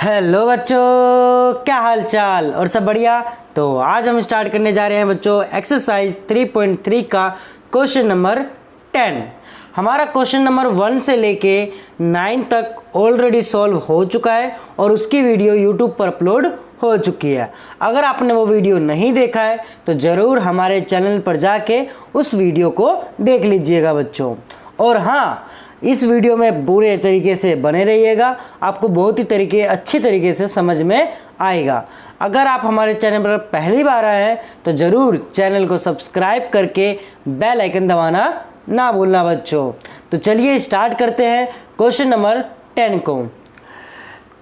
Hello बच्चों, क्या हाल चाल और सब बढ़िया। तो आज हम स्टार्ट करने जा रहे हैं बच्चों एक्सरसाइज 3.3 का क्वेश्चन नंबर 10। हमारा क्वेश्चन नंबर 1 से लेके 9 तक ऑलरेडी सॉल्व हो चुका है और उसकी वीडियो यूट्यूब पर अपलोड हो चुकी है। अगर आपने वो वीडियो नहीं देखा है तो ज़रूर हमारे चैनल पर जाके उस वीडियो को देख लीजिएगा बच्चों। और हाँ, इस वीडियो में पूरे तरीके से बने रहिएगा, आपको बहुत ही अच्छी तरीके से समझ में आएगा। अगर आप हमारे चैनल पर पहली बार आए हैं तो ज़रूर चैनल को सब्सक्राइब करके बेल आइकन दबाना ना भूलना बच्चों। तो चलिए स्टार्ट करते हैं क्वेश्चन नंबर 10 को।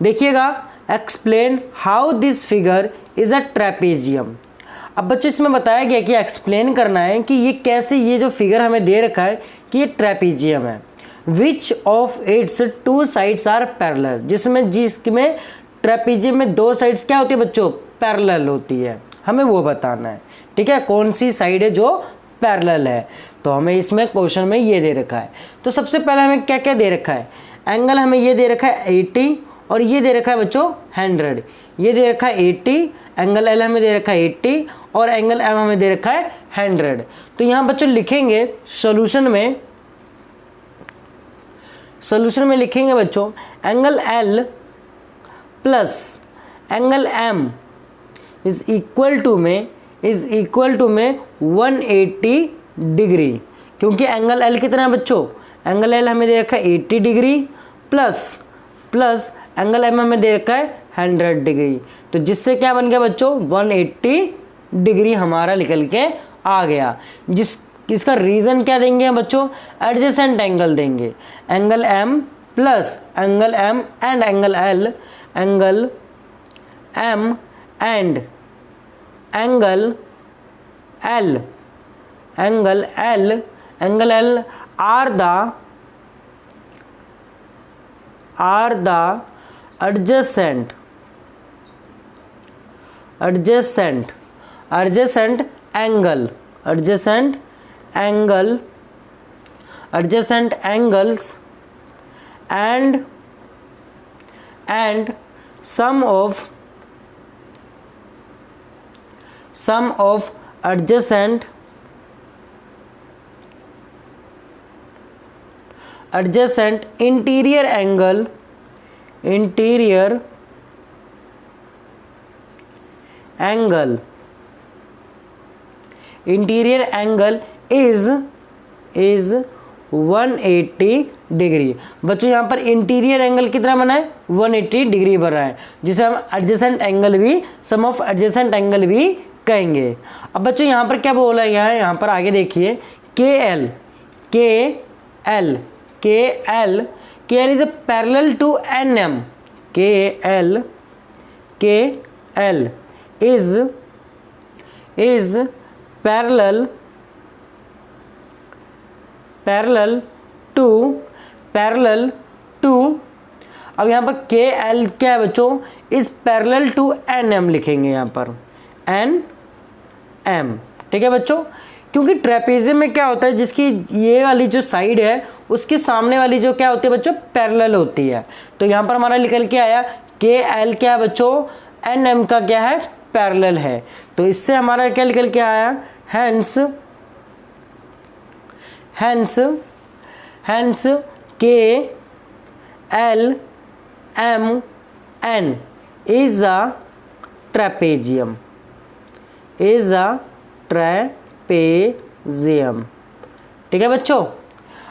देखिएगा, explain how this figure is a trapezium. अब बच्चों इसमें बताया गया कि एक्सप्लेन करना है कि ये कैसे, ये जो फिगर हमें दे रखा है कि ये ट्रेपेजियम है। Which of its two sides are parallel, जिसमें ट्रेपेजियम में दो साइड्स क्या होती है बच्चों, पैरेलल होती है। हमें वो बताना है, ठीक है, कौन सी साइड है जो पैरेलल है। तो हमें इसमें क्वेश्चन में ये दे रखा है। तो सबसे पहले हमें क्या क्या दे रखा है, एंगल हमें ये दे रखा है 80 और ये दे रखा है बच्चों 100। ये दे रखा है 80, एंगल एल हमें दे रखा है 80 और एंगल एम हमें दे रखा है 100। तो यहाँ बच्चों लिखेंगे सोल्यूशन में लिखेंगे बच्चों angle L plus angle M is equal to में 180 डिग्री। क्योंकि एंगल L कितना है बच्चों, एंगल L हमें दे रखा है 80 डिग्री प्लस एंगल M हमें दे रखा है 100 डिग्री। तो जिससे क्या बन गया बच्चों, 180 डिग्री हमारा निकल के आ गया। इसका रीज़न क्या देंगे बच्चों, एडजेसेंट एंगल देंगे। Angle M plus angle M and angle L, angle M and angle L are the adjacent angles and sum of adjacent interior angle is 180 degree. बच्चों यहाँ पर इंटीरियर एंगल कितना बना है, 180 डिग्री बन रहा है, जिसे हम एडजेसेंट एंगल भी, सम ऑफ एडजेसेंट एंगल भी कहेंगे। अब बच्चों यहाँ पर क्या बोला गया है, यहाँ पर आगे देखिए KL is parallel to NM। KL is parallel to अब यहाँ पर KL क्या है बच्चों, इज पैरेलल टू NM लिखेंगे यहाँ पर NM, ठीक है बच्चों। क्योंकि ट्रेपेजियम में क्या होता है, जिसकी ये वाली जो साइड है उसके सामने वाली जो क्या होती है बच्चों, पैरेलल होती है। तो यहाँ पर हमारा निकल के आया KL क्या है बच्चों, NM का क्या है, पैरेलल है। तो इससे हमारा क्या निकल के आया, hence KLMN is a trapezium, ठीक है बच्चों।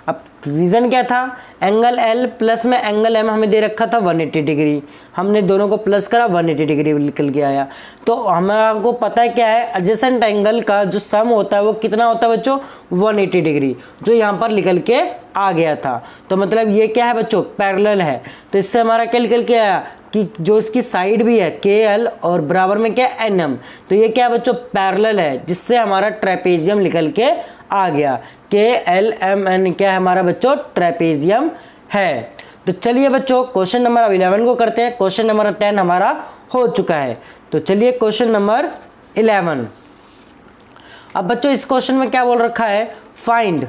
अब रीज़न क्या था, एंगल L प्लस में एंगल M हमें दे रखा था 180 डिग्री, हमने दोनों को प्लस करा 180 डिग्री निकल के आया। तो हमको पता है क्या है, एडजेसेंट एंगल का जो सम होता है वो कितना होता है बच्चों, 180 डिग्री, जो यहाँ पर निकल के आ गया था। तो मतलब ये क्या है बच्चों, पैरेलल है। तो इससे हमारा क्या निकल के आया कि जो इसकी साइड भी है KL और बराबर में क्या है NM, तो ये क्या है बच्चों, पैरेलल है, जिससे हमारा ट्रेपेजियम निकल के आ गया। KLMN क्या है हमारा बच्चों, ट्रेपेजियम है। तो चलिए बच्चों क्वेश्चन नंबर 11 को करते हैं। क्वेश्चन नंबर 10 हमारा हो चुका है। तो चलिए क्वेश्चन नंबर 11। अब बच्चों इस क्वेश्चन में क्या बोल रखा है, find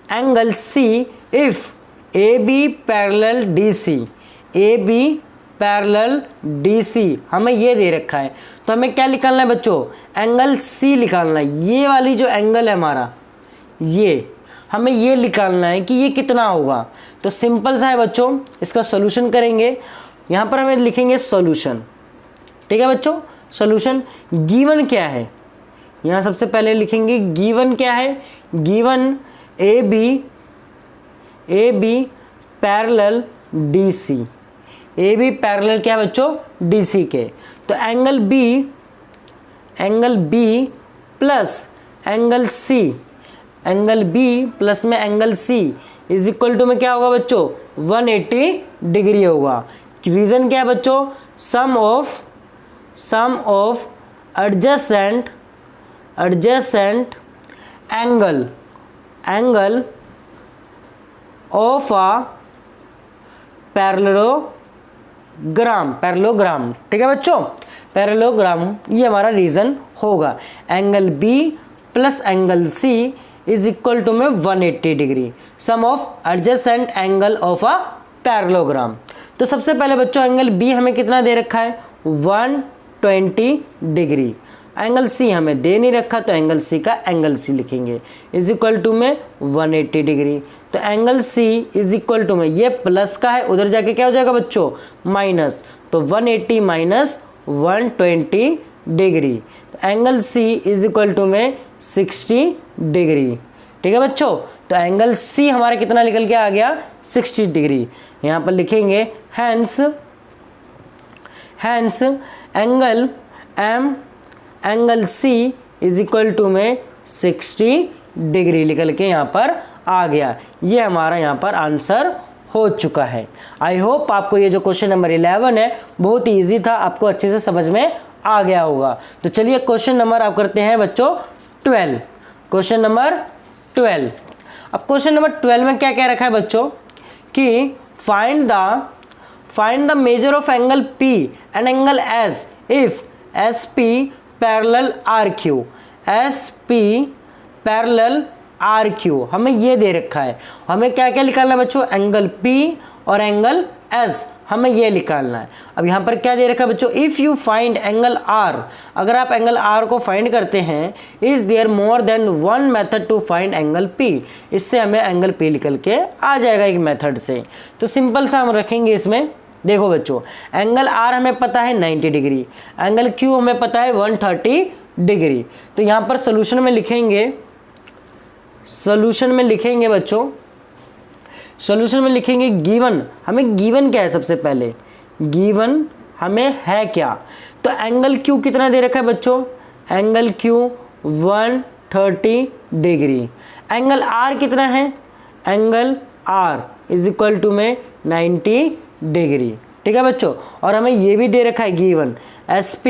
angle C if AB parallel DC, A B parallel D C, हमें ये दे रखा है। तो हमें क्या निकालना है बच्चों, एंगल सी निकालना है। ये वाली जो एंगल है हमारा, ये हमें ये निकालना है कि ये कितना होगा। तो सिंपल सा है बच्चों, इसका सोल्यूशन करेंगे। यहाँ पर हमें लिखेंगे सोल्यूशन, ठीक है बच्चों। सोल्यूशन गिवन क्या है, यहाँ सबसे पहले लिखेंगे गिवन क्या है। Given A B parallel D C, A B parallel क्या है बच्चों, डी सी के। तो angle B plus angle C, angle B plus में angle C is equal to में क्या होगा बच्चों, 180 डिग्री होगा। रीजन क्या है बच्चों, sum of adjacent angle of a parallelogram, ठीक है बच्चों, पैरेललोग्राम, ये हमारा रीजन होगा। Angle B plus angle C is equal to में 180 degree, sum of adjacent angle of a parallelogram. तो सबसे पहले बच्चों एंगल बी हमें कितना दे रखा है, 120 डिग्री। एंगल सी हमें दे नहीं रखा, तो एंगल सी का एंगल सी लिखेंगे इज इक्वल टू में 180 डिग्री। तो angle C is equal to में, ये प्लस का है, उधर जाके क्या हो जाएगा बच्चों, माइनस। तो 180 माइनस 120 डिग्री। तो angle C is equal to में 60 डिग्री, ठीक है बच्चों। तो एंगल सी हमारा कितना निकल के आ गया, 60 डिग्री। यहाँ पर लिखेंगे hence angle C is equal to में 60 डिग्री निकल के यहाँ पर आ गया। ये हमारा यहाँ पर आंसर हो चुका है। आई होप आपको ये जो क्वेश्चन नंबर 11 है बहुत ही ईजी था, आपको अच्छे से समझ में आ गया होगा। तो चलिए क्वेश्चन नंबर आप करते हैं बच्चों 12। क्वेश्चन नंबर 12, अब क्वेश्चन नंबर 12 में क्या कह रखा है बच्चों कि find the measure of angle P and angle S if SP parallel RQ, SP parallel RQ, हमें ये दे रखा है। हमें क्या क्या निकालना है बच्चों, एंगल P और एंगल S, हमें ये निकालना है। अब यहाँ पर क्या दे रखा है बच्चों, if you find angle R, अगर आप एंगल R को फाइंड करते हैं, is there more than one method to find angle P, इससे हमें एंगल P निकल के आ जाएगा एक मेथड से। तो सिंपल सा हम रखेंगे इसमें, देखो बच्चों एंगल R हमें पता है 90 डिग्री, एंगल Q हमें पता है 130 डिग्री। तो यहाँ पर सोल्यूशन में लिखेंगे बच्चों, सॉल्यूशन में लिखेंगे गिवन, हमें गिवन क्या है, सबसे पहले गिवन हमें है क्या। तो एंगल Q कितना दे रखा है बच्चों, angle Q 130 degree. Angle R कितना है, angle R is equal to में 90 डिग्री, ठीक है बच्चों। और हमें ये भी दे रखा है given, SP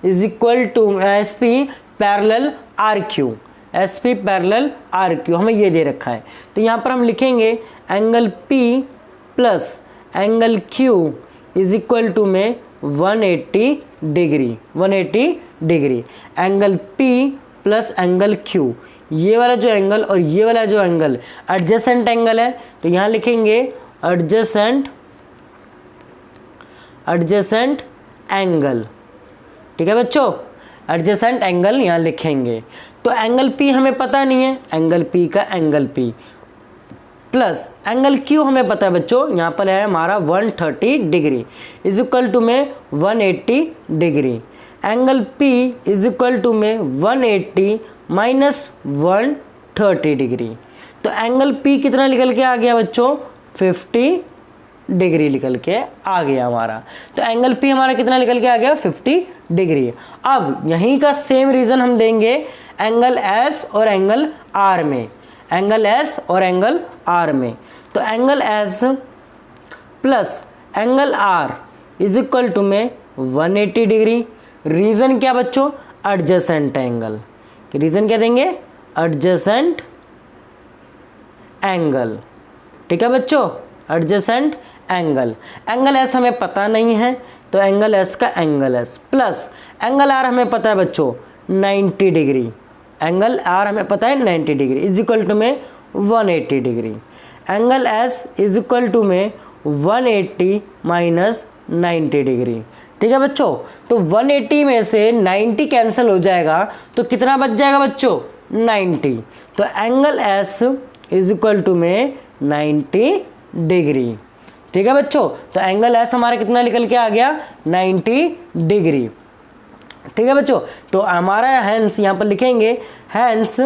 is equal to SP parallel RQ, SP parallel RQ, हमें ये दे रखा है। तो यहाँ पर हम लिखेंगे angle P plus angle Q is equal to में 180 degree, 180 degree. Angle P plus angle Q, ये वाला जो एंगल और ये वाला जो एंगल एडजेसेंट एंगल है, तो यहाँ लिखेंगे एडजेसेंट एंगल, ठीक है बच्चों, एडजेसेंट एंगल यहाँ लिखेंगे। तो एंगल P हमें पता नहीं है, एंगल P का angle P plus angle Q हमें पता है बच्चों, यहाँ पर है हमारा 130 डिग्री इज इक्वल टू में 180 degree. Angle P is equal to में 180 माइनस 130 डिग्री। तो एंगल P कितना निकल के आ गया बच्चों, 50 डिग्री निकल के आ गया हमारा। तो एंगल P हमारा कितना निकल के आ गया, 50 डिग्री। अब यहीं का सेम रीजन हम देंगे एंगल S और एंगल R में, एंगल S और एंगल R में। तो angle S plus angle R is equal to में 180 डिग्री। रीजन क्या बच्चों, एडजेसेंट एंगल, रीजन क्या देंगे, एडजेसेंट एंगल, ठीक है बच्चों, एडजेसेंट एंगल। एंगल S हमें पता नहीं है, तो एंगल S का angle S plus angle R हमें पता है बच्चों 90 डिग्री, एंगल R हमें पता है 90 डिग्री इज इक्वल टू में 180 degree. Angle S is equal to में 180 माइनस 90 डिग्री। ठीक है बच्चों, तो 180 में से 90 कैंसिल हो जाएगा तो कितना बच जाएगा बच्चों, 90। तो angle S is equal to में 90 डिग्री। ठीक है बच्चों, तो एंगल एस हमारा कितना निकल के आ गया, 90 डिग्री। ठीक है बच्चों, तो हमारा हैंस यहाँ पर लिखेंगे, हैंस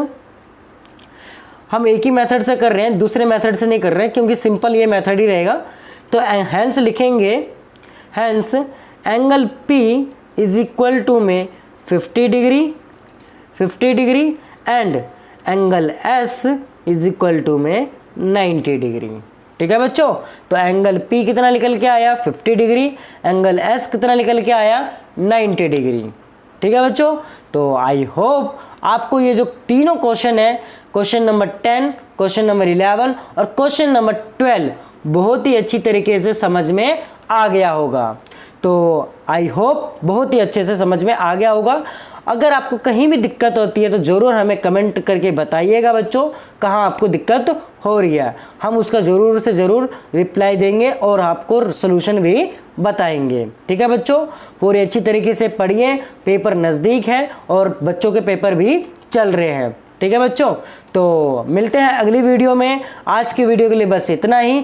हम एक ही मेथड से कर रहे हैं, दूसरे मेथड से नहीं कर रहे हैं क्योंकि सिंपल ये मेथड ही रहेगा। तो हैंस लिखेंगे, hence angle P is equal to में 50 degree and angle S is equal to में 90 डिग्री। ठीक है बच्चों, तो एंगल P कितना निकल के आया, 50 डिग्री, एंगल S कितना निकल के आया, 90 डिग्री। ठीक है बच्चों, तो आई होप आपको ये जो तीनों क्वेश्चन है, क्वेश्चन नंबर 10, क्वेश्चन नंबर 11 और क्वेश्चन नंबर 12 बहुत ही अच्छी तरीके से समझ में आ गया होगा। तो आई होप बहुत ही अच्छे से समझ में आ गया होगा। अगर आपको कहीं भी दिक्कत होती है तो ज़रूर हमें कमेंट करके बताइएगा बच्चों, कहाँ आपको दिक्कत हो रही है, हम उसका ज़रूर से ज़रूर रिप्लाई देंगे और आपको सलूशन भी बताएंगे। ठीक है बच्चों, पूरी अच्छी तरीके से पढ़िए, पेपर नज़दीक है और बच्चों के पेपर भी चल रहे हैं। ठीक है बच्चों, तो मिलते हैं अगली वीडियो में। आज की वीडियो के लिए बस इतना ही।